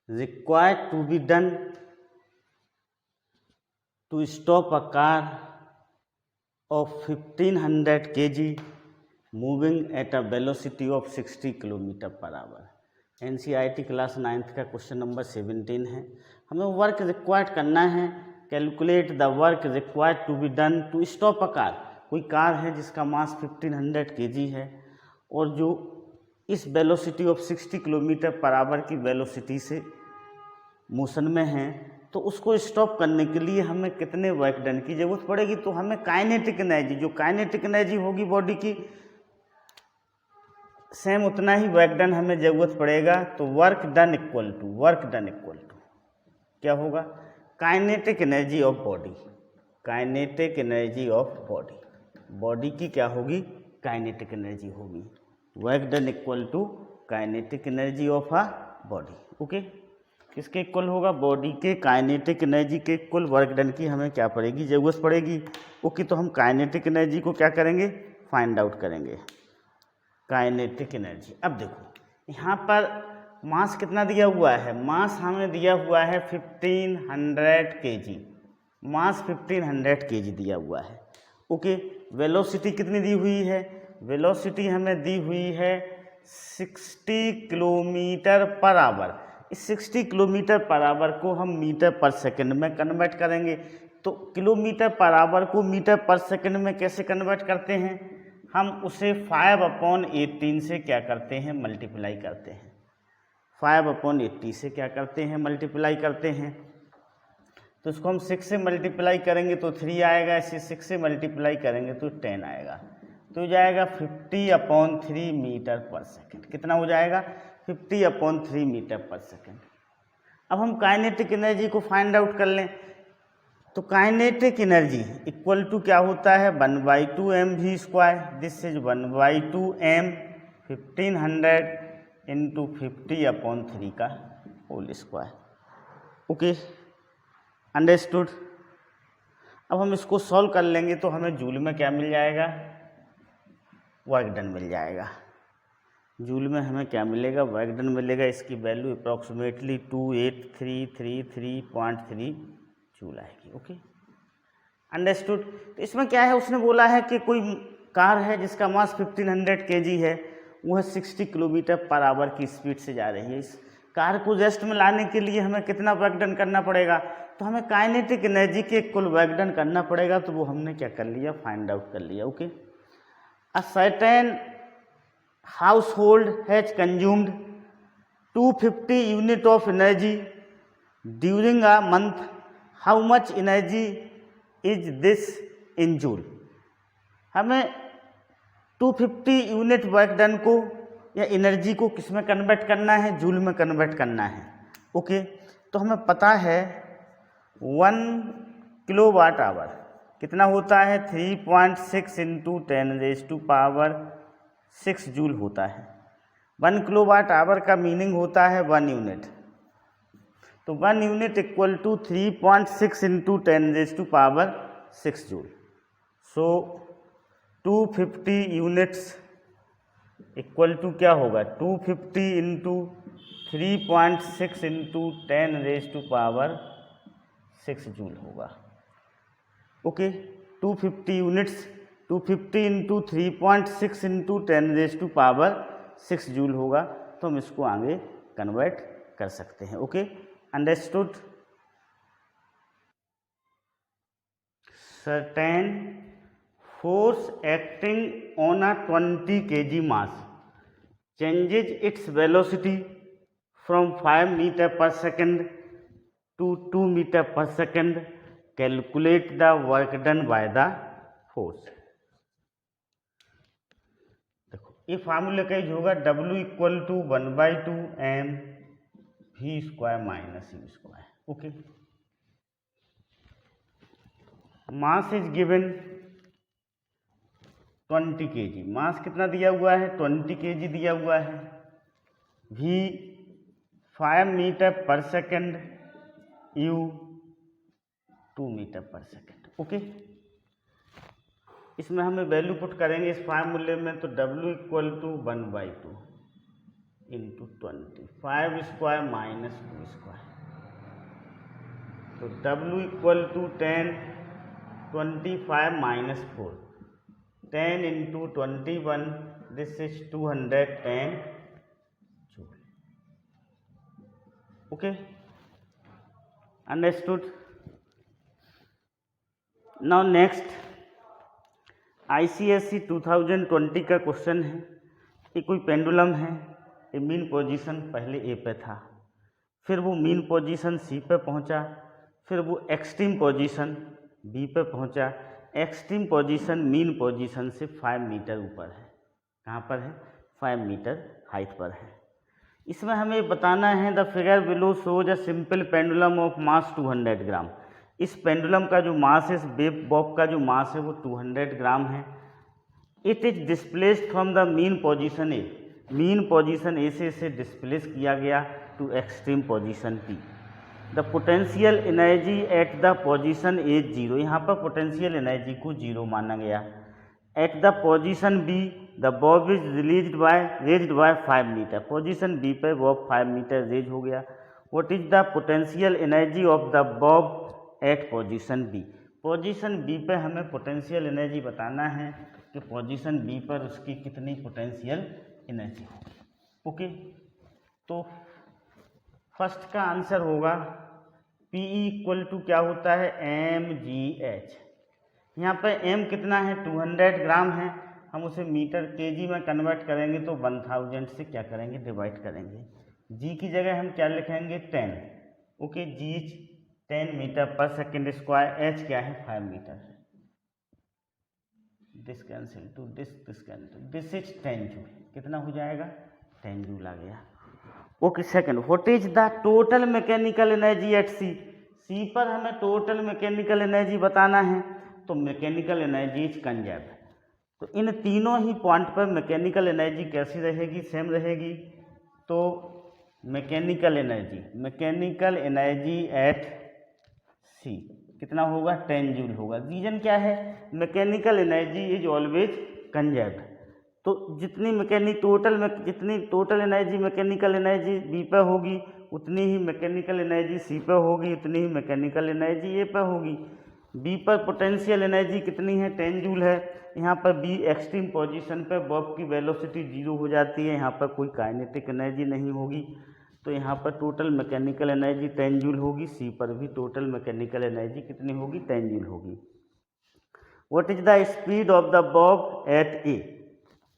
required to be done to stop a car of 1500 kg moving at a velocity of 60 km per hour। NCERT class 9th का क्वेश्चन नंबर 17 है। हमें वर्क रिक्वायर्ड करना है। Calculate the work required to be done to stop a car. कोई कार है जिसका मास 1500 kg है और जो इस velocity of 60 kilometre per hour की वेलोसिटी से मोशन में हैं, तो उसको स्टॉप करने के लिए हमें कितने वर्क डन की ज़रूरत पड़ेगी? तो हमें काइनेटिक एनर्जी, जो काइनेटिक एनर्जी होगी बॉडी की, सेम उतना ही वर्क डन हमें ज़रूरत पड़ेगा। तो वर्क डन इक्वल टू क्या होगा? Kinetic energy of body, kinetic energy of body, body की क्या होगी? काइनेटिक एनर्जी होगी। Work done equal to kinetic energy of a body. Okay, किसके इक्वल होगा? बॉडी के काइनेटिक एनर्जी के इक्वल वर्क डन की हमें क्या पड़ेगी? ज़रूरत पड़ेगी। ओके, तो हम काइनेटिक एनर्जी को क्या करेंगे? फाइंड आउट करेंगे, काइनेटिक एनर्जी। अब देखो यहाँ पर मास कितना दिया हुआ है? मास हमें दिया हुआ है 1500 kg, मास 1500 kg दिया हुआ है। ओके, वेलोसिटी कितनी दी हुई है? वेलोसिटी हमें दी हुई है 60 किलोमीटर पर आवर। इस 60 किलोमीटर पर आवर को हम मीटर पर सेकंड में कन्वर्ट करेंगे। तो किलोमीटर पर आवर को मीटर पर सेकंड में कैसे कन्वर्ट करते हैं? हम उसे 5/18 से क्या करते हैं? मल्टीप्लाई करते हैं। 5/80 से क्या करते हैं? मल्टीप्लाई करते हैं। तो इसको हम 6 से मल्टीप्लाई करेंगे तो 3 आएगा, इसे 6 से मल्टीप्लाई करेंगे तो 10 आएगा। तो हो जाएगा 50/3 मीटर पर सेकंड। कितना हो जाएगा? 50/3 मीटर पर सेकंड। अब हम काइनेटिक एनर्जी को फाइंड आउट कर लें। तो काइनेटिक एनर्जी इक्वल टू क्या होता है? 1/2 mv²। This is 1/2 m 1500 into 50/3 का होल स्क्वायर। Okay, understood. अब हम इसको सॉल्व कर लेंगे तो हमें जूल में क्या मिल जाएगा? वर्क डन मिल जाएगा। जूल में हमें क्या मिलेगा? वर्क डन मिलेगा। इसकी वैल्यू अप्रॉक्सीमेटली 28333.3 जूल आएगी। Okay, understood. तो इसमें क्या है? उसने बोला है कि कोई कार है जिसका मास 1500 kg है, वह 60 किलोमीटर पर आवर की स्पीड से जा रही है। इस कार को रेस्ट में लाने के लिए हमें कितना वर्क डन करना पड़ेगा? तो हमें काइनेटिक एनर्जी के कुल वर्क डन करना पड़ेगा। तो वो हमने क्या कर लिया? फाइंड आउट कर लिया। Okay, a certain household has consumed 250 unit of energy during a month. How much energy is this in joule? हमें 250 यूनिट वर्क डन को या एनर्जी को किस में कन्वर्ट करना है? जूल में कन्वर्ट करना है। ओके, तो हमें पता है 1 किलोवाट आवर कितना होता है? 3.6 इंटू 10⁻⁶ जूल होता है। 1 किलोवाट आवर का मीनिंग होता है 1 यूनिट। तो 1 unit equal to 3.6 into 10⁻⁶ joule. So 250 units equal to क्या होगा? 250 इंटू 3.6 इंटू 10⁻⁶ जूल होगा। Okay, 250 units 250 into 3.6 into 10⁻⁶ joule होगा। तो हम इसको आगे कन्वर्ट कर सकते हैं। Okay, understood. Certain force acting on a 20 kg mass changes its velocity from 5 metre per second to 2 metre per second. Calculate the work done by the force. देखो ये फार्मूला का यूज होगा। W equal to 1/2 m v² minus u²। Okay, mass is given 20 kg। Mass कितना दिया हुआ है? 20 kg दिया हुआ है। v 5 metre per second, u 2 metre per second. Okay, इसमें हमें वैल्यू पुट करेंगे इस फार्मूले में। तो W equal to 1/2 into 20 5² minus 2²। तो W equal to 10 25 minus 4 10 into 21 this is 210 joule. Okay, understood. Now next ICSE 2020 का क्वेश्चन है। ये कोई पेंडुलम है, ये मीन पोजीशन पहले ए पे था, फिर वो मीन पोजीशन सी पे पहुंचा, फिर वो एक्सट्रीम पोजीशन बी पे पहुंचा। एक्सट्रीम पोजीशन मीन पोजीशन से 5 मीटर ऊपर है। कहाँ पर है? 5 मीटर हाइट पर है। इसमें हमें बताना है the figure below shows a simple pendulum of mass 200 ग्राम। इस पेंडुलम का जो मास है, इस वेव बॉब का जो मास है वो 200 ग्राम है। It is displaced from the mean position A. Mean position A से इसे डिस्प्लेस किया गया to extreme position P. The potential energy at the position A 0। यहाँ पर पोटेंशियल एनर्जी को 0 माना गया। At the position B the bob is raised by 5 metre. Position B पर बॉब 5 मीटर रेज हो गया। What is the potential energy of the bob at position B. Position B पे हमें पोटेंशियल एनर्जी बताना है कि पोजीशन बी पर उसकी कितनी पोटेंशियल एनर्जी होगी। ओके, तो फर्स्ट का आंसर होगा पी इक्वल टू क्या होता है? mgh। यहाँ पर m कितना है? 200 ग्राम है। हम उसे मीटर केजी में कन्वर्ट करेंगे तो 1000 से क्या करेंगे? डिवाइड करेंगे। g की जगह हम क्या लिखेंगे? 10। Okay, g 10 metre per second square. h क्या है? 5 मीटर। This cancel to this cancel, this is 10 joule. कितना हो जाएगा? 10 जूल आ गया। Okay, second, what is the total mechanical energy at C. C पर हमें टोटल मैकेनिकल एनर्जी बताना है, तो मैकेनिकल एनर्जी इज कंजर्व्ड। तो इन तीनों ही पॉइंट पर मैकेनिकल एनर्जी कैसी रहेगी? सेम रहेगी। तो मैकेनिकल एनर्जी एट सी कितना होगा? 10 जूल होगा। रीजन क्या है? Mechanical energy is always conserved. तो जितनी total energy mechanical energy B पे होगी, उतनी ही मैकेनिकल एनर्जी सी पे होगी, उतनी ही मैकेनिकल एनर्जी ए पे होगी। बी पर पोटेंशियल एनर्जी कितनी है? 10 जूल है। यहाँ पर बी एक्सट्रीम पोजीशन पे बॉब की वेलोसिटी 0 हो जाती है। यहाँ पर कोई काइनेटिक एनर्जी नहीं होगी, तो यहाँ पर टोटल मैकेनिकल एनर्जी 10 जूल होगी। सी पर भी टोटल मैकेनिकल एनर्जी कितनी होगी? 10 जूल होगी। What is the speed of the bob at A.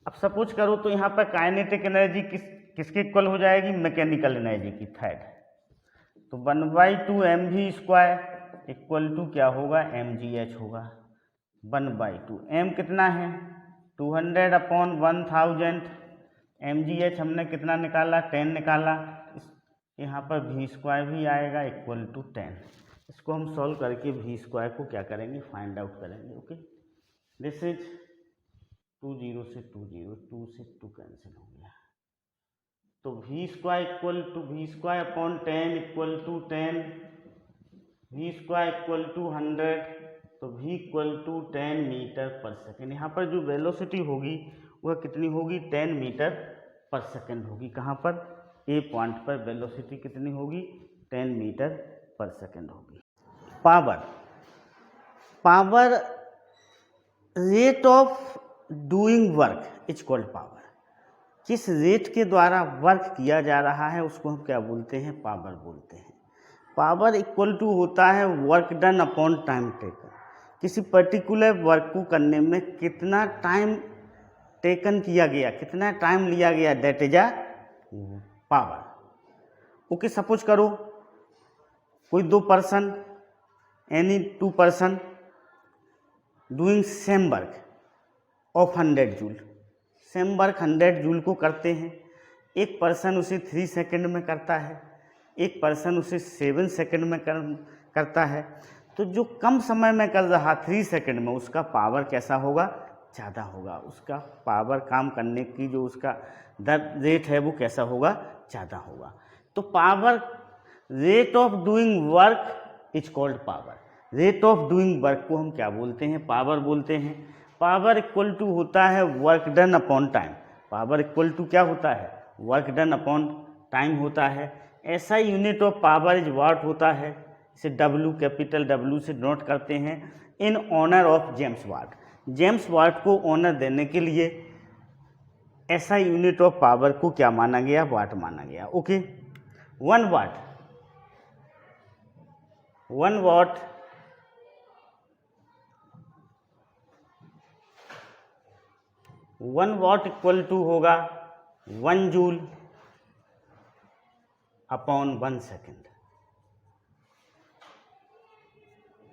अब सपोज करो तो यहाँ पर काइनेटिक एनर्जी किसके इक्वल हो जाएगी? मैकेनिकल एनर्जी की, थर्ड। तो 1/2 mv² इक्वल टू क्या होगा? mgh होगा। 1/2 m कितना है? 200/1000। mgh हमने कितना निकाला? 10 निकाला। यहाँ पर v² भी आएगा इक्वल टू 10। इसको हम सॉल्व करके v² को क्या करेंगे? फाइंड आउट करेंगे। ओके, दिस इज 2 0 से 2 0, 2 से 2 कैंसिल हो गया। तो v² equal to v²/10 equal to 10, v² equal to 100, तो v equal to 10 metre per second. यहाँ पर जो वेलोसिटी होगी वह कितनी होगी? 10 मीटर पर सेकेंड होगी। कहाँ पर? ए पॉइंट पर वेलोसिटी कितनी होगी? 10 मीटर पर सेकेंड होगी। Power rate of doing work is called power. किस रेट के द्वारा वर्क किया जा रहा है उसको हम क्या बोलते हैं? पावर बोलते हैं। पावर इक्वल टू होता है work done upon time taken. किसी पर्टिकुलर वर्क को करने में कितना टाइम टेकन किया गया, कितना टाइम लिया गया, that is a power. Okay, suppose करो कोई 2 person, any 2 person doing same work of 100 joule. Same work 100 joule को करते हैं। एक पर्सन उसे 3 सेकंड में करता है, एक पर्सन उसे 7 सेकंड में करता है। तो जो कम समय में कर रहा 3 सेकंड में, उसका पावर कैसा होगा? ज़्यादा होगा। उसका पावर काम करने की जो उसका रेट है वो कैसा होगा? ज़्यादा होगा। तो power rate of doing work is called power. Rate of doing work को हम क्या बोलते हैं? पावर बोलते हैं। पावर इक्वल टू होता है work done upon time. Power equal to क्या होता है? वर्क डन अपॉन टाइम होता है। ऐसा unit of power is watt होता है। इसे W, कैपिटल W से नोट करते हैं in honour of James Watt. James Watt को ऑनर देने के लिए ऐसा यूनिट ऑफ पावर को क्या माना गया? वाट माना गया। ओके, 1 वाट इक्वल टू होगा 1 joule upon 1 second.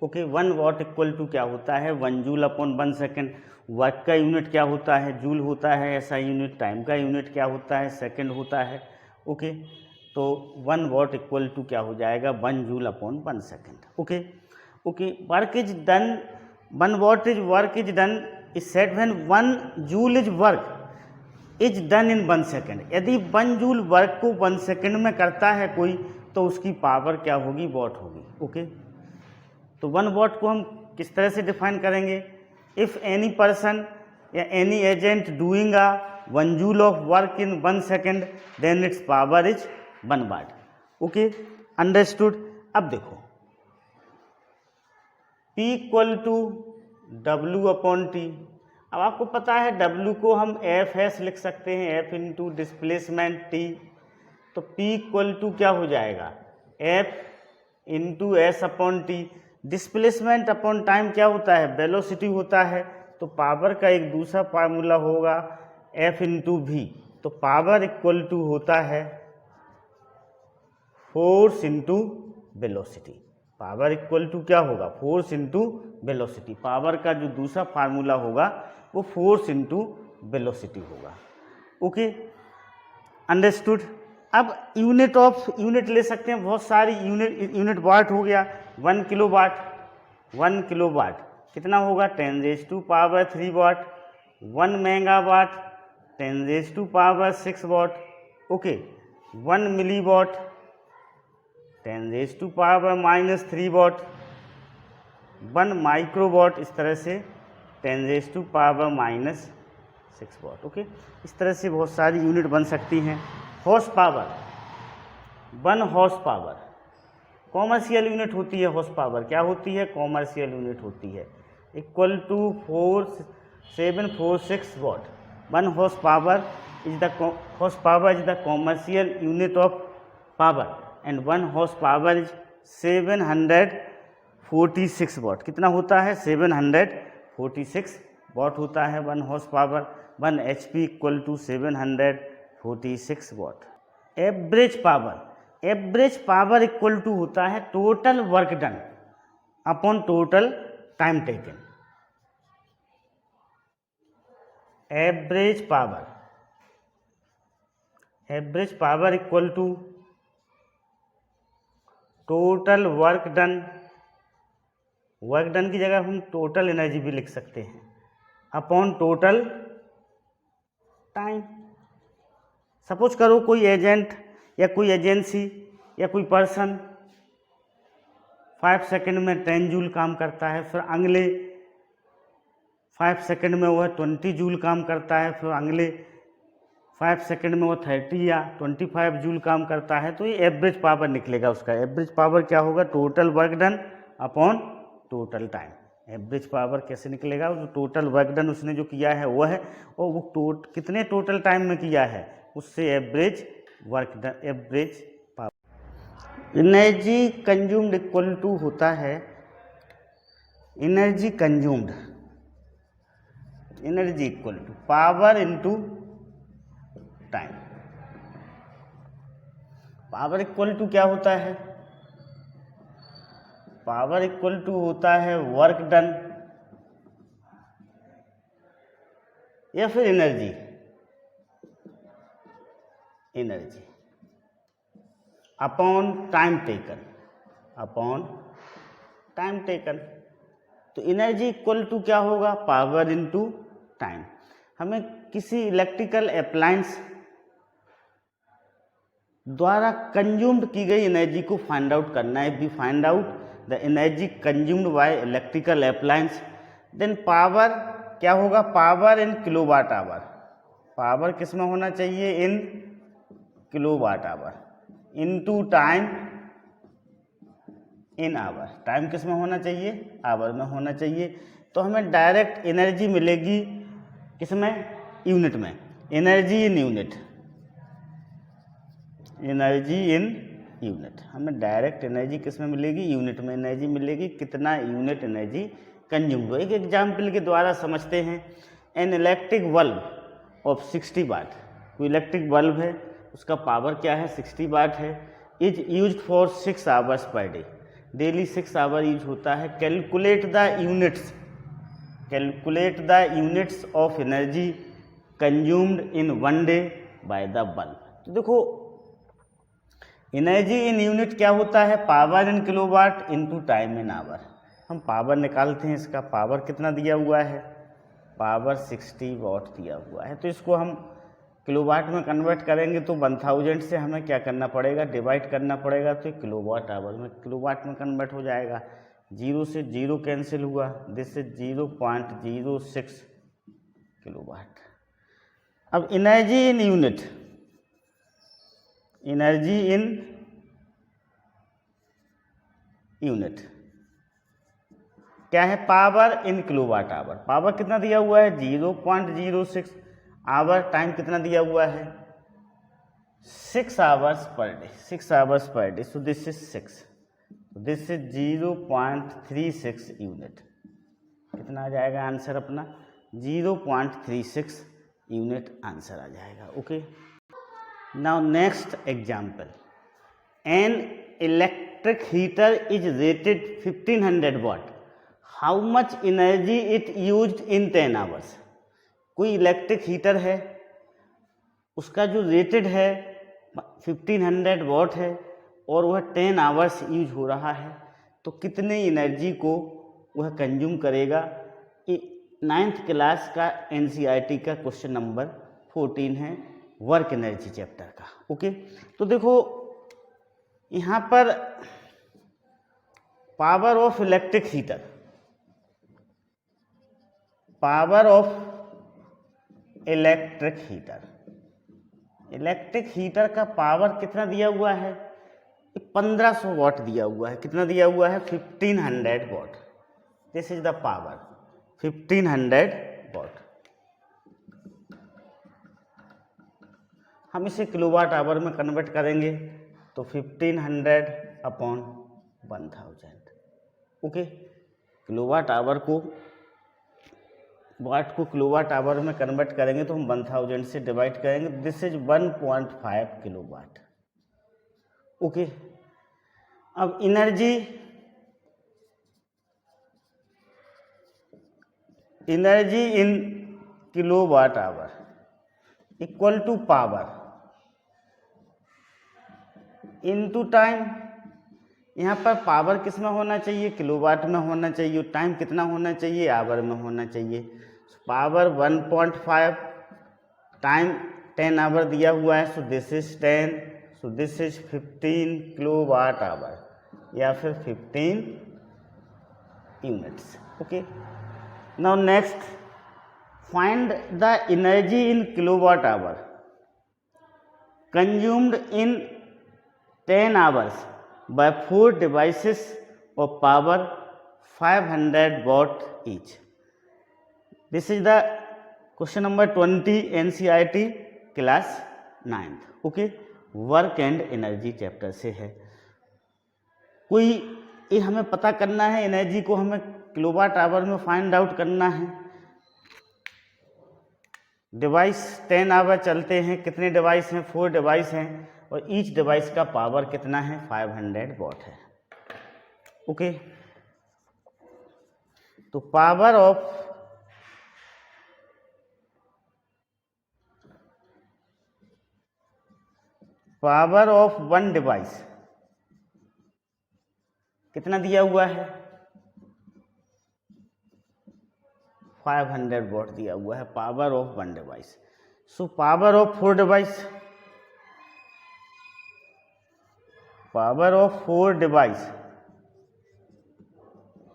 Okay, 1 watt equal to क्या होता है, 1 जूल अपॉन 1 सेकेंड। वर्क का यूनिट क्या होता है, जूल होता है ऐसा यूनिट। टाइम का यूनिट क्या होता है, सेकेंड होता है। ओके, तो 1 वॉट इक्वल टू क्या हो जाएगा, 1 joule upon 1 second. Okay okay, work is done, 1 what is work is done is said when 1 joule is work is done in 1 second. यदि 1 जूल वर्क को 1 सेकेंड में करता है कोई, तो उसकी पावर क्या होगी, वॉट होगी। ओके, तो 1 वॉट को हम किस तरह से डिफाइन करेंगे, इफ एनी पर्सन या any agent doing a 1 joule of work in 1 second then its power is 1 watt. Okay, understood. अब देखो P equal to W upon T. अब आपको पता है W को हम एफ एस लिख सकते हैं, F इंटू डिस्प्लेसमेंट T। तो P इक्वल टू क्या हो जाएगा, F into S upon T. Displacement upon time क्या होता है, वेलोसिटी होता है। तो पावर का एक दूसरा फार्मूला होगा F इंटू वी। तो पावर इक्वल टू होता है force into velocity. Power equal to क्या होगा, फोर्स इंटू वेलोसिटी। पावर का जो दूसरा फार्मूला होगा वो फोर्स इंटू वेलोसिटी होगा। Okay, understood. अब यूनिट ले सकते हैं, बहुत सारी यूनिट वाट हो गया, 1 किलो वाट। 1 किलो वाट कितना होगा, 10 raise to power 3 watt. 1 megawatt 10 raise to power 6 watt. Okay, 1 milliwatt 10 raise to power -3 watt. 1 microwatt इस तरह से 10 raise to power -6 watt. Okay, इस तरह से बहुत सारी यूनिट बन सकती हैं। Horsepower, 1 horsepower commercial unit होती है। हॉर्स पावर क्या होती है, कॉमर्शियल यूनिट होती है, equal to 4746 watt. 1 horsepower is the commercial unit of power and 1 horsepower is 746 watt. कितना होता है, 746 वाट होता है 1 horsepower. 1 HP equal to 746 watt. Average power equal to होता है total work done upon total time taken. Average power equal to total work done की जगह हम टोटल एनर्जी भी लिख सकते हैं, अपॉन टोटल टाइम। सपोज करो कोई एजेंट या कोई एजेंसी या कोई पर्सन 5 सेकंड में 10 जूल काम करता है, फिर अगले 5 सेकंड में वह 20 जूल काम करता है, फिर अगले 5 सेकंड में वो 30 या 25 जूल काम करता है। तो ये एवरेज पावर निकलेगा। उसका एवरेज पावर क्या होगा, total work done upon total time. Average power कैसे निकलेगा, जो टोटल वर्क डन उसने जो किया है वो है, और वो कितने टोटल टाइम में किया है, उससे average work done, average power. Energy consumed equal to होता है energy equal to power into time. Power equal to क्या होता है, पावर इक्वल टू होता है वर्क डन या फिर एनर्जी अपॉन टाइम टेकन। तो एनर्जी इक्वल टू क्या होगा, पावर इनटू टाइम। हमें किसी इलेक्ट्रिकल अप्लायंस द्वारा कंज्यूम्ड की गई एनर्जी को फाइंड आउट करना है। We find out the energy consumed by electrical appliance, then power क्या होगा, power in kilowatt hour. Power किस में होना चाहिए, in kilowatt hour, into time in hour. Time किस में होना चाहिए, आवर में होना चाहिए। तो हमें डायरेक्ट एनर्जी मिलेगी किसमें, यूनिट में। एनर्जी इन यूनिट, हमें डायरेक्ट एनर्जी किस में मिलेगी, यूनिट में एनर्जी मिलेगी। कितना यूनिट एनर्जी कंज्यूम हुआ। एक एग्जाम्पल के द्वारा समझते हैं। एन इलेक्ट्रिक बल्ब ऑफ 60 वाट कोई इलेक्ट्रिक बल्ब है, उसका पावर क्या है 60 वाट है, is used for 6 hours per day, daily 6 hour use होता है। Calculate the units of energy consumed in 1 day by the bulb. तो देखो एनर्जी इन यूनिट क्या होता है, power in kilowatt into time in hour. हम पावर निकालते हैं, इसका पावर कितना दिया हुआ है, पावर 60 वाट दिया हुआ है, तो इसको हम किलोवाट में कन्वर्ट करेंगे तो 1000 से हमें क्या करना पड़ेगा, डिवाइड करना पड़ेगा, तो किलोवाट आवर में किलोवाट में कन्वर्ट हो जाएगा। 0 से 0 कैंसिल हुआ, दिस इज 0.06 किलोवाट। अब energy in unit, energy in unit क्या है, power in kilowatt hour. Power कितना दिया हुआ है 0.06 आवर, टाइम कितना दिया हुआ है 6 hours per day, 6 hours per day, so this is 6, this is 0.36 unit. कितना आ जाएगा आंसर अपना 0.36 यूनिट आंसर आ जाएगा। Okay, now next example, an electric heater is rated 1500 watt, how much energy it used in 10 hours. कोई इलेक्ट्रिक हीटर है, उसका जो रेटेड है 1500 वाट है और वह 10 आवर्स यूज हो रहा है, तो कितने एनर्जी को वह कंज्यूम करेगा। 9th क्लास का NCERT का क्वेश्चन नंबर 14 है, वर्क एनर्जी चैप्टर का। ओके, तो देखो यहाँ पर power of electric heater, power of electric heater, electric heater का पावर कितना दिया हुआ है 1500 वाट दिया हुआ है। कितना दिया हुआ है 1500 वाट, दिस इज द पावर 1500 वाट। हम इसे किलोवाट आवर में कन्वर्ट करेंगे तो 1500 अपॉन 1000। ओके, किलोवाट आवर को वाट को किलोवाट आवर में कन्वर्ट करेंगे तो हम 1000 से डिवाइड करेंगे, दिस इज 1.5 किलोवाट। ओके, अब energy in kilowatt hour equal to power into time. यहाँ पर पावर किस में होना चाहिए, किलोवाट में होना चाहिए, टाइम कितना होना चाहिए, आवर में होना चाहिए। पावर 1.5, टाइम 10 आवर दिया हुआ है, सो this is 10, so this is 15 kilowatt hour या फिर 15 units. Okay, now next, find the energy in kilowatt our consumed in 10 hours by 4 devices of power 500 watt each. This is the question number 20 NCERT class 9th. Okay, work and energy chapter से है। कोई ये हमें पता करना है, एनर्जी को हमें किलोवाट आवर में फाइंड आउट करना है। डिवाइस 10 आवर चलते हैं, कितने डिवाइस हैं 4 डिवाइस हैं और ईच डिवाइस का पावर कितना है 500 वाट है। ओके, तो पावर ऑफ वन डिवाइस कितना दिया हुआ है 500 वाट दिया हुआ है, power of one device. So power of 4 device, power of 4 device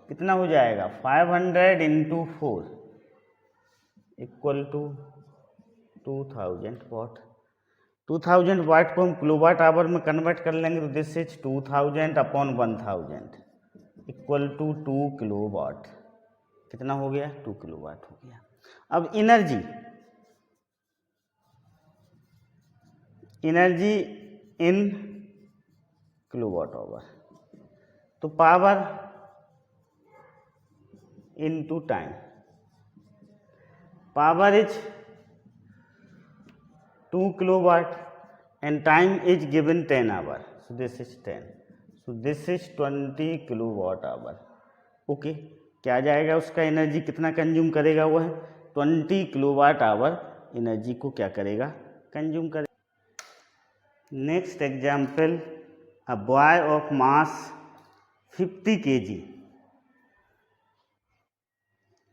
कितना हो जाएगा 500 into 4 equal to 2000 watt. 2000 watt को हम किलोवाट आवर में कन्वर्ट कर लेंगे तो this is 2000 upon 1000 equal to 2 kilowatt. कितना हो गया 2 किलोवाट हो गया। अब एनर्जी इन किलोवाट आवर, तो power into time, power is 2 kilowatt and time is given 10 hour. So this is 10. So this is 20 kilowatt hour. Okay, क्या आ जाएगा उसका एनर्जी कितना कंज्यूम करेगा, वो है 20 किलोवाट आवर एनर्जी को क्या करेगा, कंज्यूम करेगा। Next example, a boy of mass 50 kg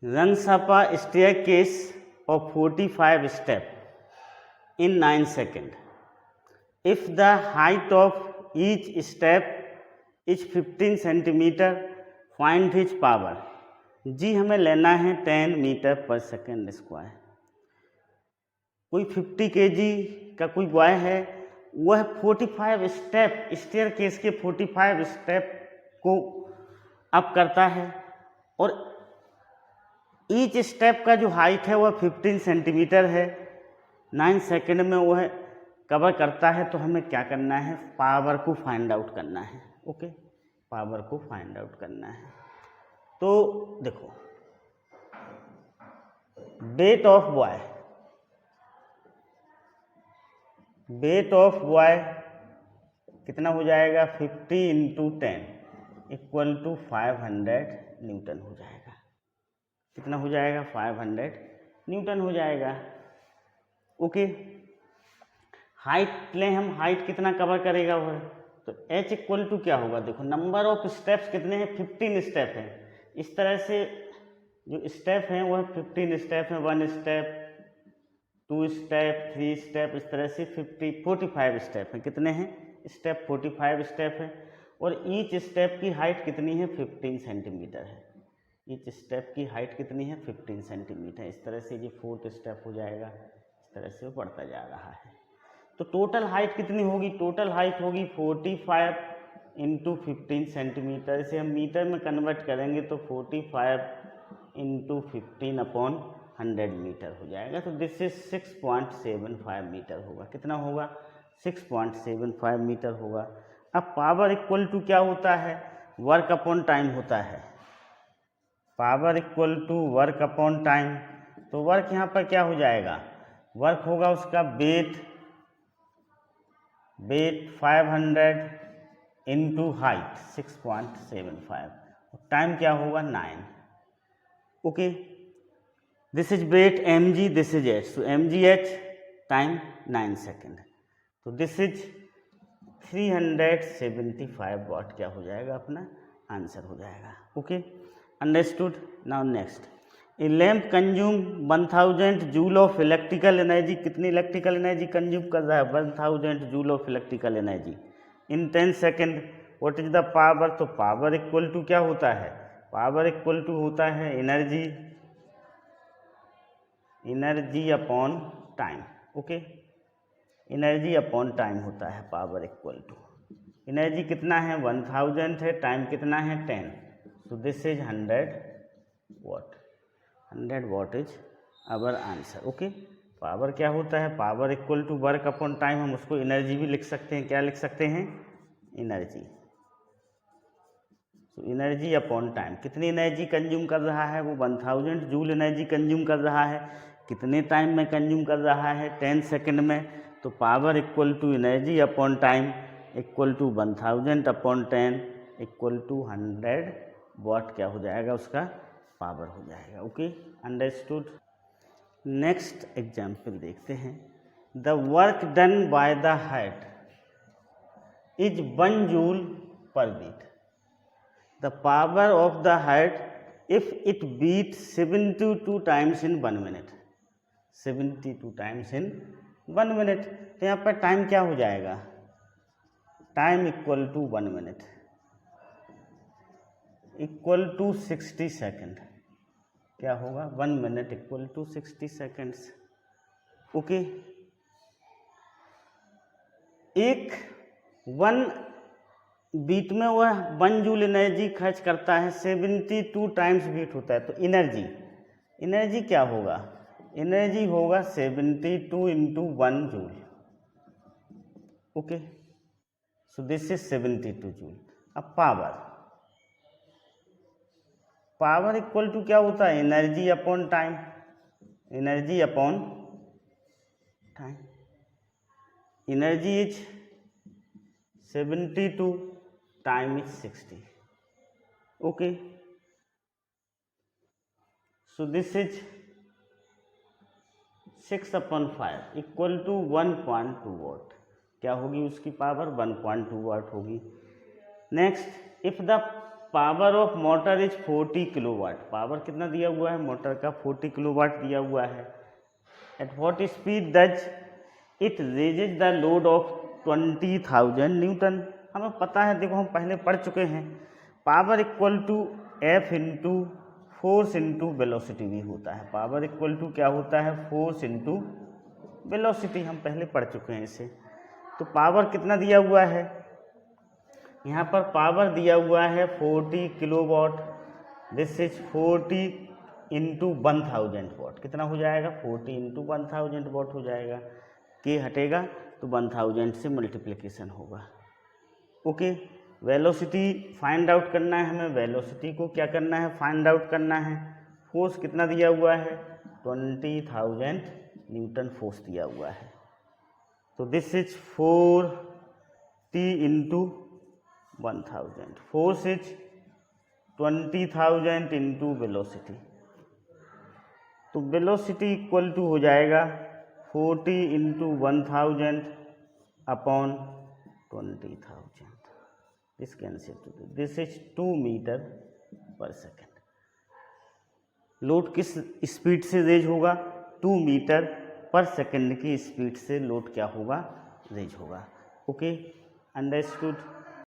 runs up a staircase of 45 steps in 9 seconds. If the height of each step is 15 centimeter, find his power. जी हमें लेना है 10 मीटर पर सेकेंड स्क्वायर। कोई 50 kg का कोई बॉय है, वह 45 स्टेप, स्टेयर केस के 45 स्टेप को अप करता है और ईच स्टेप का जो हाइट है वह 15 सेंटीमीटर है, 9 सेकेंड में वह कवर करता है। तो हमें क्या करना है, पावर को फाइंड आउट करना है। ओके, पावर को फाइंड आउट करना है। तो देखो, weight of boy, weight of boy कितना हो जाएगा, 50 इंटू 10 इक्वल टू 500 न्यूटन हो जाएगा। कितना हो जाएगा, 500 न्यूटन हो जाएगा। ओके, हाइट लें हम, हाइट कितना कवर करेगा वह, तो h इक्वल टू क्या होगा, देखो नंबर ऑफ स्टेप्स कितने हैं, 15 स्टेप हैं। इस तरह से जो स्टेप हैं वह 15 स्टेप हैं, 1 स्टेप, 2 स्टेप, 3 स्टेप, इस तरह से 45 स्टेप हैं। कितने हैं स्टेप, 45 स्टेप है। और ईच स्टेप की हाइट कितनी है, 15 सेंटीमीटर है। ईच स्टेप की हाइट कितनी है, 15 सेंटीमीटर। इस तरह से ये 4th स्टेप हो जाएगा, इस तरह से वो बढ़ता जा रहा है। तो टोटल हाइट कितनी होगी, टोटल हाइट होगी 45 इंटू 15 सेंटीमीटर। इसे हम मीटर में कन्वर्ट करेंगे तो 45 इंटू 15 अपॉन 100 मीटर हो जाएगा। तो दिस इज 6.75 मीटर होगा। कितना होगा, 6.75 मीटर होगा। अब पावर इक्वल टू क्या होता है, वर्क अपॉन टाइम होता है। Power equal to work upon time. तो वर्क यहाँ पर क्या हो जाएगा, वर्क होगा उसका वेट 500 इंटू हाइट 6.75, टाइम क्या होगा 9। Okay, this is weight mg, this is h, so mgh time 9 second. तो दिस इज 375 वाट क्या हो जाएगा, अपना आंसर हो जाएगा। Okay, understood. Now next, a lamp consume 1000 joule of electrical energy. कितनी इलेक्ट्रिकल एनर्जी कंज्यूम कर रहा है, 1000 joule of electrical energy in 10 second. What is the power, तो पावर इक्वल टू क्या होता है, पावर इक्वल टू होता है energy, energy upon time. Okay, energy upon time होता है पावर इक्वल टू। एनर्जी कितना है, 1000 है, टाइम कितना है 10, तो this is 100 watt. 100 watt is our answer. Okay, power क्या होता है, power equal to work upon time. हम उसको एनर्जी भी लिख सकते हैं, क्या लिख सकते हैं, एनर्जी। तो एनर्जी अपॉन टाइम, कितनी एनर्जी कंज्यूम कर रहा है वो, 1000 जूल एनर्जी कंज्यूम कर रहा है। कितने टाइम में कंज्यूम कर रहा है, 10 सेकेंड में। तो power equal to energy upon time equal to 1000 upon 10 equal to 100 watt क्या हो जाएगा, उसका पावर हो जाएगा। Okay, understood. नेक्स्ट एग्जाम्पल देखते हैं, the work done by the head is 1 joule पर beat. The power of the head if it beat 72 times in 1 minute. 72 times in 1 minute. तो यहाँ पर टाइम क्या हो जाएगा, time equal to 1 minute equal to 60 second. क्या होगा, 1 minute equal to 60 seconds. Okay, एक 1 बीट में वह 1 जूल एनर्जी खर्च करता है, 72 टाइम्स बीट होता है। तो एनर्जी, एनर्जी क्या होगा, एनर्जी होगा 72 into 1 joule. Okay, so this is 72 joule. अब पावर, पावर इक्वल टू क्या होता है, energy upon time, energy upon time. Energy is 72, time is 60. Okay, so this is 6/5 equal to 1.2 watt. क्या होगी उसकी पावर? 1.2 वाट होगी. Next, if the power of motor is 40 kilowatt. Power कितना दिया हुआ है मोटर का? 40 किलोवाट दिया हुआ है. At what speed does it raises the load of 20,000 newton. हमें पता है, देखो हम पहले पढ़ चुके हैं, power equal to F into force into velocity भी होता है. पावर इक्वल टू क्या होता है? Force into velocity. हम पहले पढ़ चुके हैं इसे. तो पावर कितना दिया हुआ है? यहाँ पर पावर दिया हुआ है 40 किलोवाट. दिस इज 40 इंटू 1000 वाट. कितना हो जाएगा? 40 इंटू 1000 वाट हो जाएगा. के हटेगा तो 1000 से मल्टीप्लिकेशन होगा. ओके, वेलोसिटी फाइंड आउट करना है हमें. वेलोसिटी को क्या करना है? फाइंड आउट करना है. फोर्स कितना दिया हुआ है? 20,000 न्यूटन फोर्स दिया हुआ है. तो this is 4t into 1000. Force is 20,000 into velocity. तो वेलोसिटी इक्वल टू हो जाएगा 40 into 1000 upon 20,000. This cancel to this is 2 metre per second. Load किस स्पीड से रेज होगा? 2 मीटर पर सेकेंड की स्पीड से लोड क्या होगा? रेज होगा. Okay, understood.